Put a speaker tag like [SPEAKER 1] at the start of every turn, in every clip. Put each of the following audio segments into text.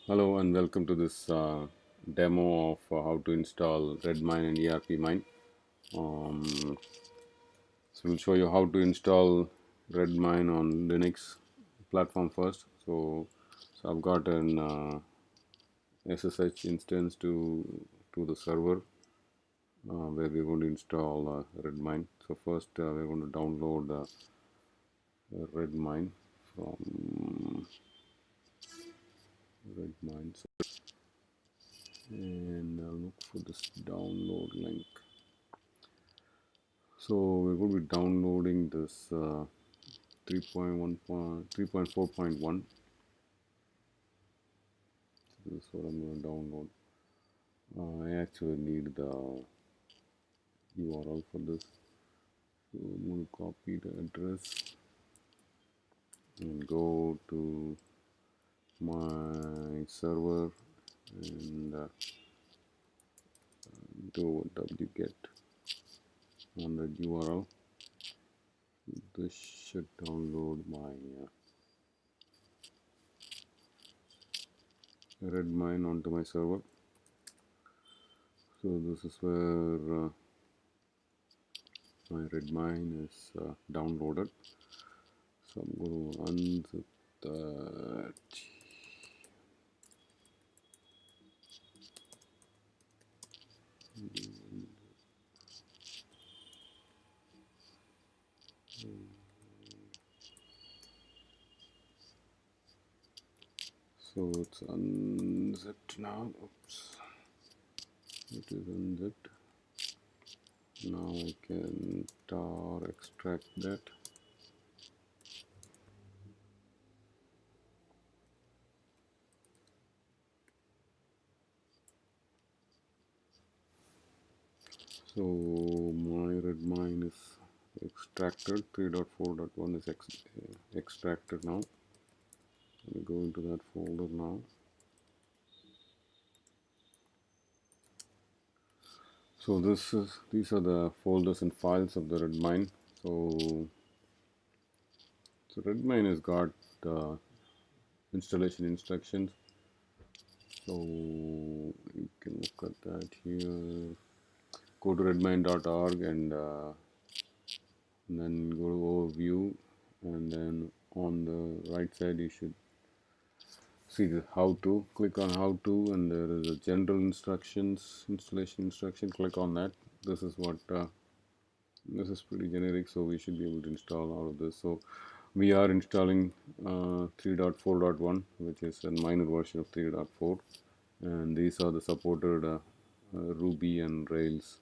[SPEAKER 1] Hello and welcome to this demo of how to install Redmine and ERPmine. Um, so we'll show you how to install Redmine on Linux platform first. So I've got an SSH instance to the server where we're going to install Redmine. So first we're going to download Redmine from Redmine and look for this download link. So we're going to be downloading this 3.4.1. This is what I'm going to download. I actually need the URL for this. So I'm going to copy the address and go to my server and do wget on the URL. This should download my Redmine onto my server. So this is where my Redmine is downloaded. So I'm going to unzip that. So it's unzipped now. Oops, it is unzipped. Now I can tar extract that. So my Redmine is extracted. 3.4.1 is extracted now. Let me go into that folder now. So these are the folders and files of the Redmine. So Redmine has got installation instructions. So you can look at that here. Go to redmine.org and then go to overview, and then on the right side you should see the how to. Click on how to, and there is a general instructions, installation instruction. Click on that. This is what this is pretty generic, so we should be able to install all of this. So we are installing 3.4.1, which is a minor version of 3.4, and these are the supported Ruby and Rails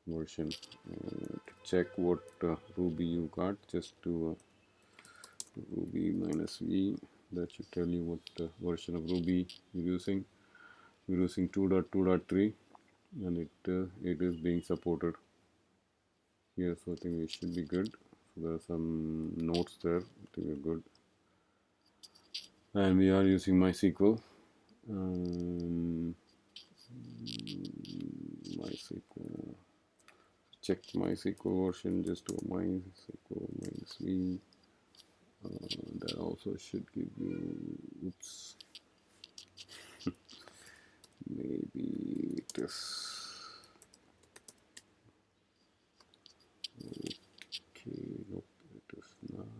[SPEAKER 1] version. To check what Ruby you got, just do Ruby -v. That should tell you what version of Ruby you're using. We're using 2.2.3, and it is being supported here, so I think we should be good. So there are some notes there. I think we're good, and we are using MySQL. MySQL. Check MySQL version. Just do MySQL -v. That also should give you. Oops. Maybe it is. Okay, nope, it is not.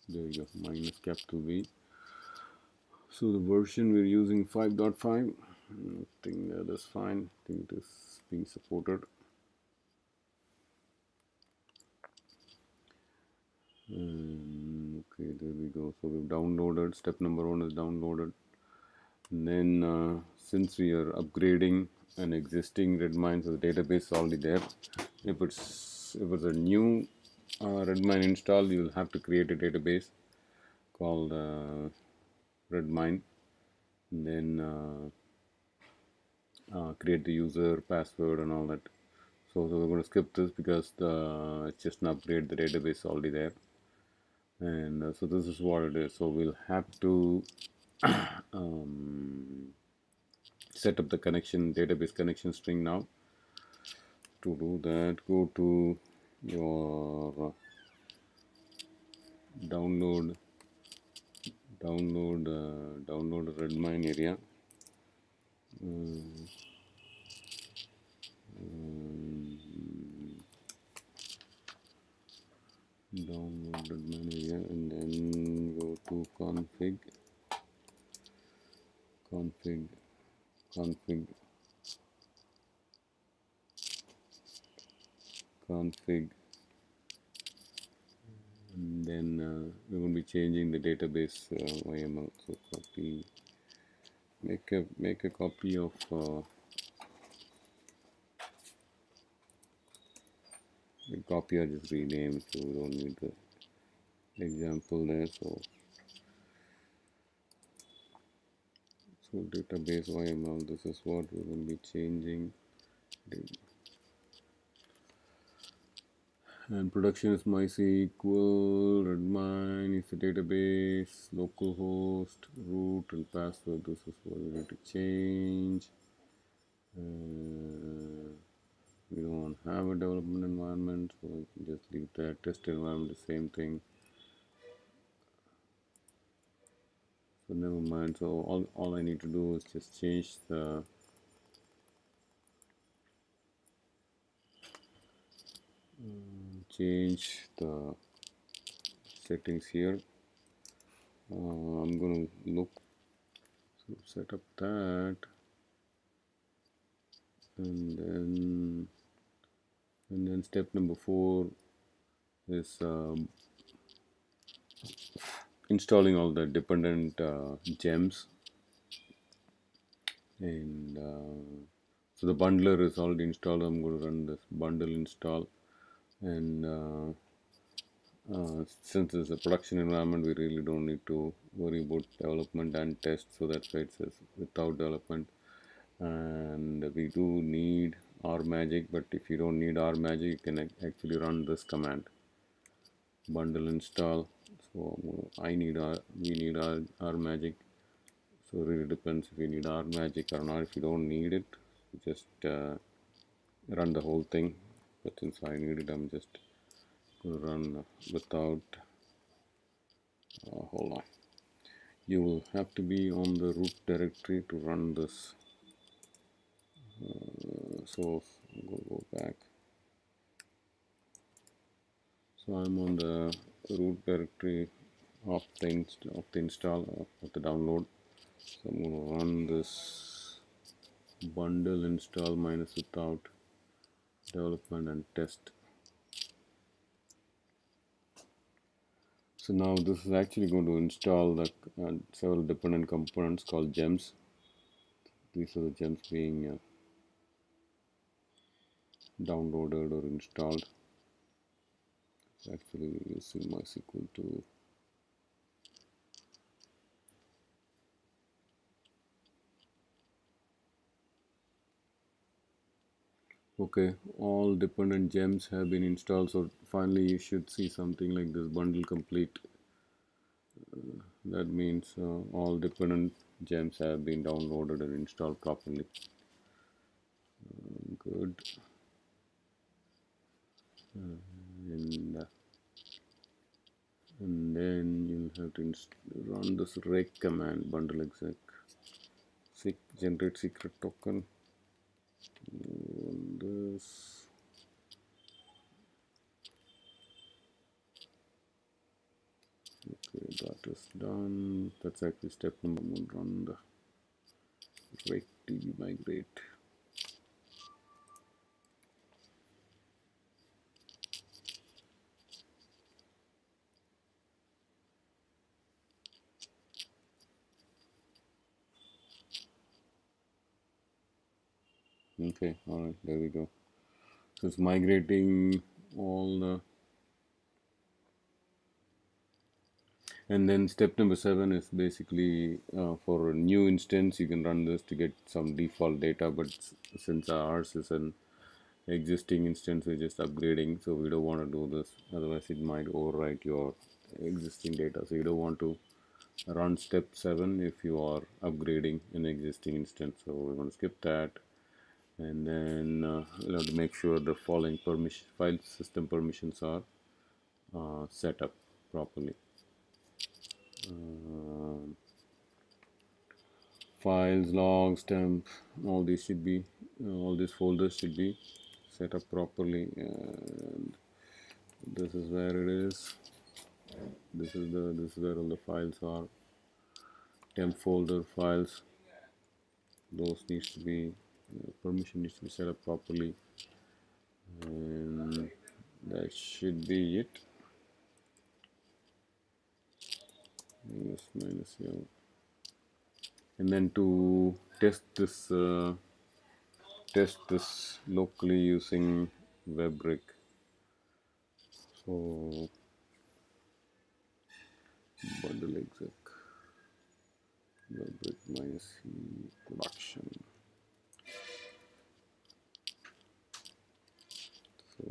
[SPEAKER 1] There you go, minus capital V. So the version we're using 5.5. I think that is fine. I think it is being supported. Okay, there we go. So we've downloaded. Step number 1 is downloaded. And then since we are upgrading an existing Redmine, so the database is already there. If it's a new Redmine install, you'll have to create a database called Redmine, and then create the user, password, and all that. So we're going to skip this because it's just an upgrade. The database is already there, and so this is what it is. So we'll have to set up the connection, database connection string now. To do that, go to your download download Redmine area. um, Download Redmine area and then go to config config config, and then we're going to be changing the database YML. So copy, make a copy of the copy or just rename, so we don't need the example there. So database YML, this is what we will be changing. And production is MySQL, Redmine is the database, localhost, root, and password. This is what we need to change. We don't have a development environment, so I can just leave that. Test environment, the same thing. So never mind. So all I need to do is just change the settings here. I'm gonna look to set up that, and then step number 4 is installing all the dependent gems. And so the bundler is already installed. I'm going to run this bundle install, and since it's a production environment, we really don't need to worry about development and test, so that's why it says without development. And we do need RMagic, but if you don't need RMagic, you can actually run this command, bundle install. So we need RMagic. So it really depends if you need RMagic or not. If you don't need it, just run the whole thing. But since I need it, I'm just going to run without. Hold on. You will have to be on the root directory to run this. So go back. So I'm on the root directory of the install of the download. So I'm going to run this bundle install minus without development and test. So now this is actually going to install the several dependent components called gems. These are the gems being downloaded or installed. It's actually using MySQL to okay, all dependent gems have been installed. So finally you should see something like this, bundle complete. That means all dependent gems have been downloaded and installed properly. Good. And then you'll have to run this rec command, bundle exec generate secret token. Run this. Okay, that is done. That's actually step number 1. Run the rec db migrate. Okay, alright, there we go. So it's migrating all the. And then step number 7 is basically for a new instance, you can run this to get some default data, but since ours is an existing instance, we're just upgrading, so we don't want to do this, otherwise it might overwrite your existing data. So you don't want to run step 7 if you are upgrading an existing instance, so we're going to skip that. and then we'll have to make sure the following file system permissions are set up properly. Files, logs, temp, all these should be, all these folders should be set up properly, and this is where it is. This is where all the files are. Temp folder files, those needs to be permission needs to be set up properly, and that should be it. Minus here, and then to test this locally using WebRig. So bundle exec WebRig minus C production. So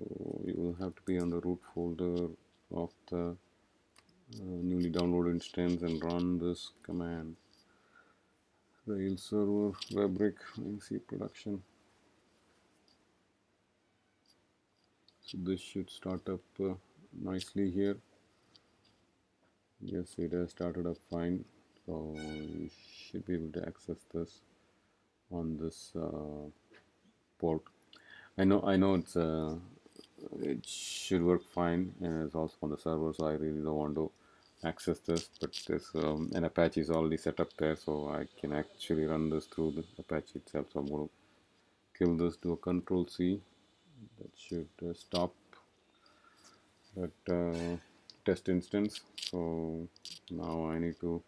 [SPEAKER 1] you will have to be on the root folder of the newly downloaded instance and run this command. Rails server WebRig minus C production. So this should start up nicely here. Yes, it has started up fine. So you should be able to access this on this port. I know it should work fine, and it's also on the server, so I really don't want to access this, but this an Apache is already set up there, so I can actually run this through the Apache itself. So I'm going to kill this, do a Control C. That should stop that test instance. So now I need to,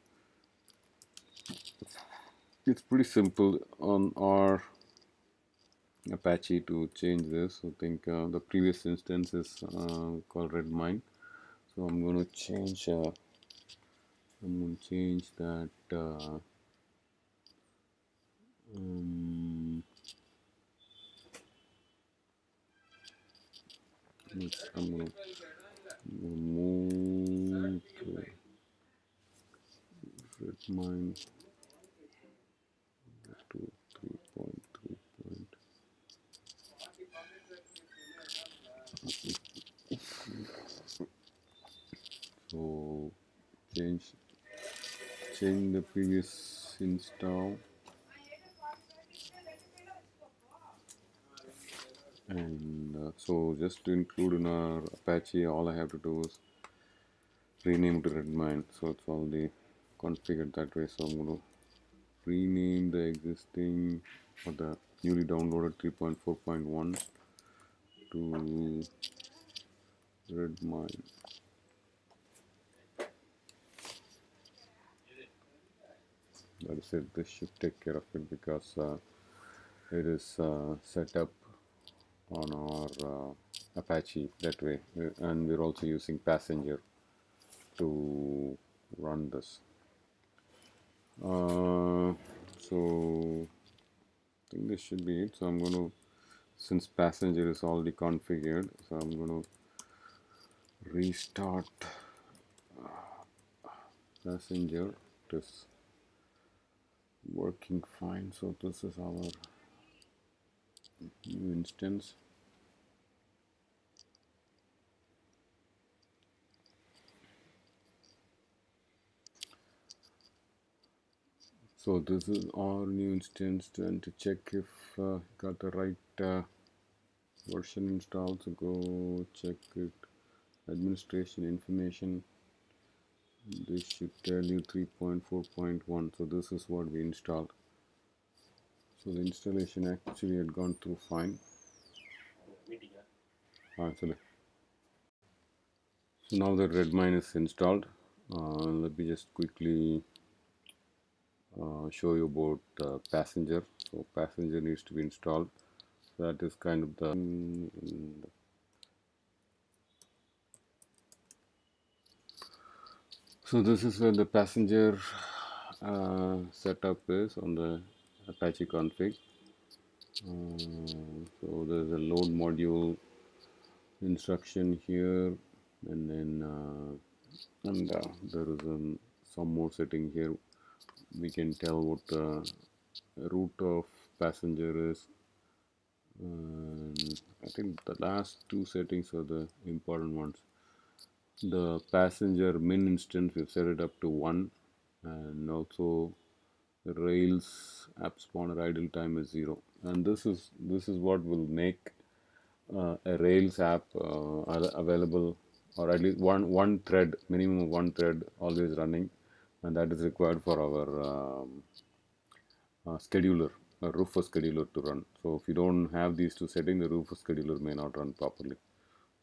[SPEAKER 1] it's pretty simple on our Apache to change this. I think the previous instance is called Redmine, so I'm going to change that I'm going to move to Redmine to 3.3. So change the previous install, and so just to include in our Apache, all I have to do is rename to Redmine, so it's already configured that way. So I'm going to rename the existing or the newly downloaded 3.4.1 to Redmine. That is it. This should take care of it because it is set up on our Apache that way, and we're also using Passenger to run this. So I think this should be it. So I'm going to, since Passenger is already configured, so I'm going to restart Passenger. It is working fine. So this is our new instance. So this is our new instance, and to check if got the right version installed, so go check it. Administration information, this should tell you 3.4.1. so this is what we installed. So the installation actually had gone through fine. So now that Redmine is installed, let me just quickly show you about Passenger. So Passenger needs to be installed. So that is kind of the so this is where the Passenger setup is on the Apache config. So there's a load module instruction here, and then there is some more setting here. We can tell what the root of Passenger is, And I think the last two settings are the important ones. The passenger min instance, we've set it up to 1, and also the Rails app spawner idle time is 0. And this is what will make a Rails app available, or at least one thread, minimum of one thread always running, and that is required for our scheduler, a Rufus scheduler to run. So if you don't have these two settings, the Rufus scheduler may not run properly.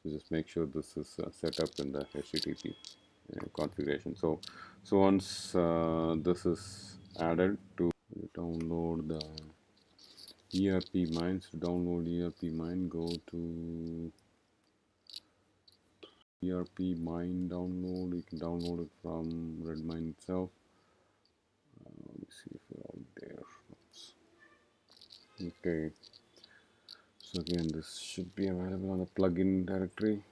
[SPEAKER 1] So just make sure this is set up in the HTTP configuration. So once this is added, to download the ERPmine. To download ERPmine, go to ERPmine download. You can download it from Redmine itself. Let me see if we're out there. Oops. Okay. So again, this should be available on the plugin directory.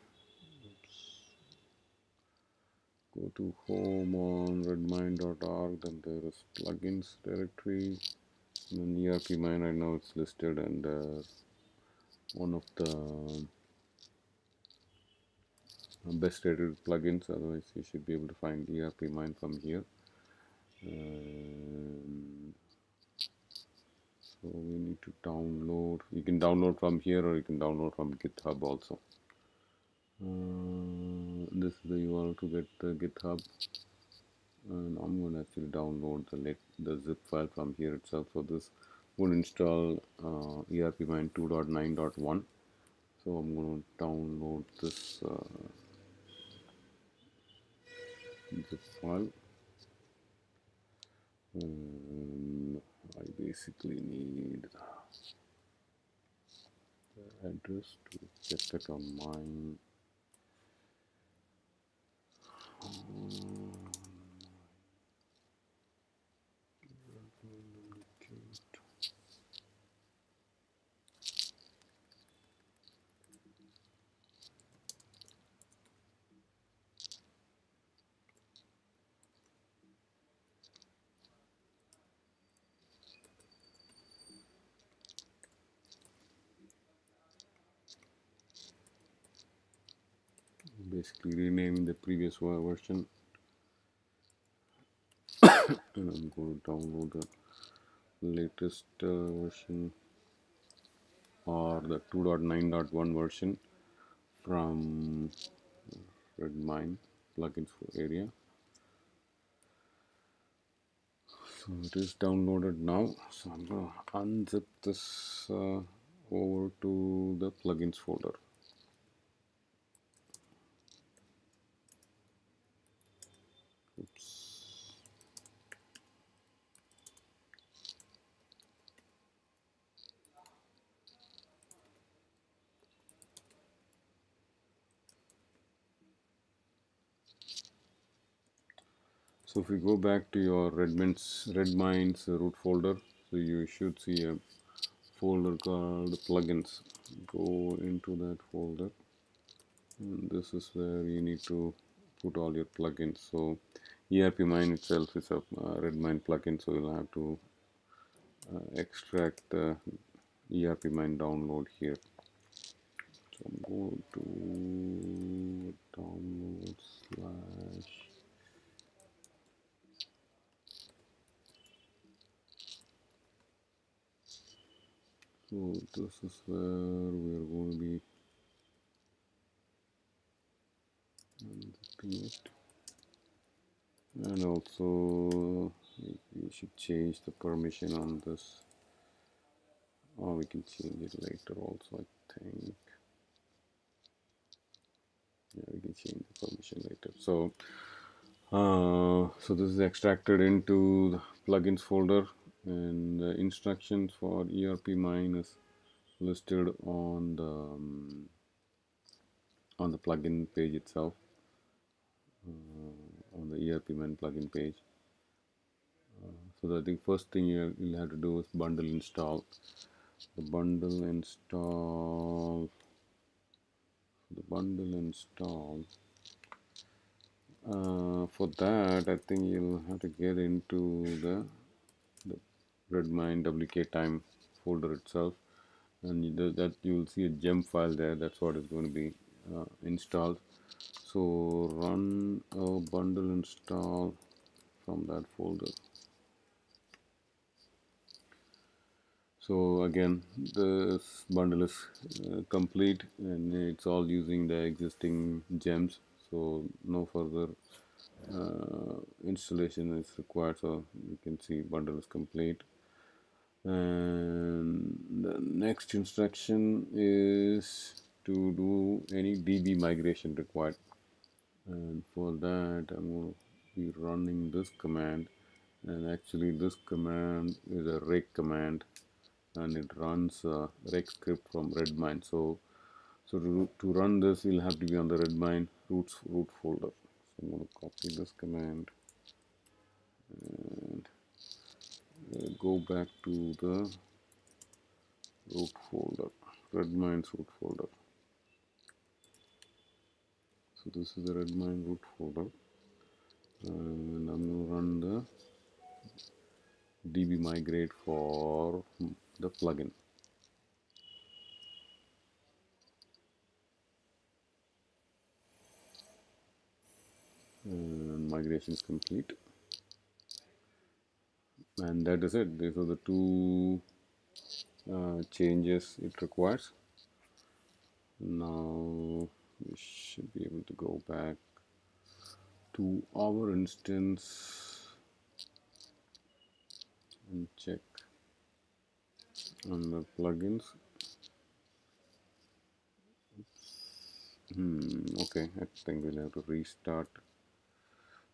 [SPEAKER 1] Go to home on redmine.org, then there is plugins directory, and then ERPmine. Right now it's listed, and one of the best rated plugins. Otherwise, you should be able to find ERPmine from here. And so we need to download. You can download from here, or you can download from GitHub also. This is the URL to get the GitHub, and I'm going to actually download the zip file from here itself. So this would install ERPmine 2.9.1. So I'm going to download this zip file, and I basically need the address to get it on mine. Basically renaming the previous version, and I'm going to download the latest version, or the 2.9.1 version from Redmine plugins for area. So it is downloaded now. So I'm going to unzip this over to the plugins folder. Oops. So if we go back to your Redmine's root folder, so you should see a folder called plugins. Go into that folder, and this is where you need to put all your plugins. So ERPmine itself is a Redmine plugin, so you'll have to extract the ERPmine download here. So I'm going to download slash. So this is where we are going to be unzipping it, and also we should change the permission on this, or we can change it later also, I think. Yeah, we can change the permission later. So so this is extracted into the plugins folder, and the instructions for ERPmine is listed on the plugin page itself, on the ERPmine plugin page. So I think first thing you'll have to do is bundle install. The bundle install. For that, I think you'll have to get into the Redmine WK time folder itself, and that you will see a gem file there. That's what is going to be installed. So run a bundle install from that folder. So again, this bundle is complete, and it's all using the existing gems, so no further installation is required. So you can see bundle is complete, and the next instruction is to do any DB migration required, and for that I'm going to be running this command. And actually this command is a rake command, and it runs rake script from Redmine. So to run this, you'll have to be on the Redmine root folder. So I'm going to copy this command and go back to the root folder, Redmine's root folder. So this is the Redmine root folder, and I'm going to run the db migrate for the plugin. And migration is complete, and that is it. These are the two changes it requires. Now we should be able to go back to our instance and check on the plugins. Okay, I think we'll have to restart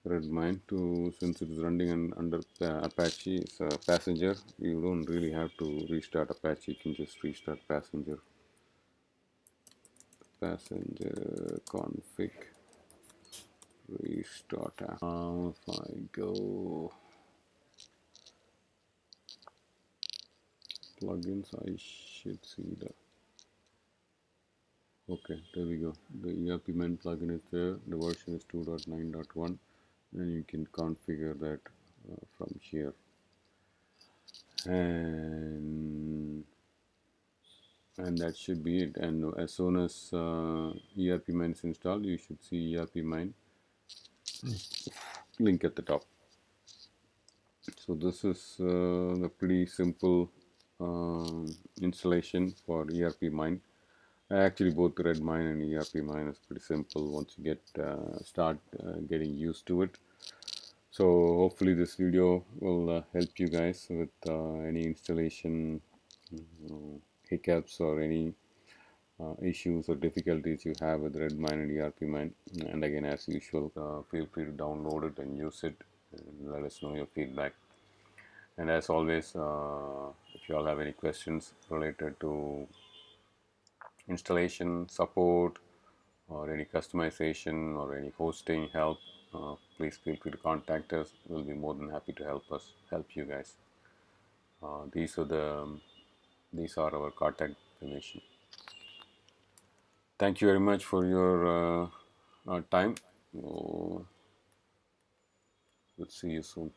[SPEAKER 1] Redmine to, since it is running under Apache. It's a passenger. You don't really have to restart Apache. You can just restart passenger config restart. Now if I go plugins, I should see the, okay, there we go. The ERPmine plugin is there. The version is 2.9.1, and you can configure that from here. And that should be it. And as soon as ERPmine is installed, you should see ERPmine link at the top. So this is a pretty simple installation for ERPmine. Actually, both Redmine and ERPmine is pretty simple once you get start getting used to it. So hopefully this video will help you guys with any installation hiccups or any issues or difficulties you have with Redmine and ERPmine. And again, as usual, feel free to download it and use it, and let us know your feedback. And as always, if you all have any questions related to installation, support, or any customization or any hosting help, please feel free to contact us. We'll be more than happy to help you guys. These are our contact information. Thank you very much for your time. We'll see you soon.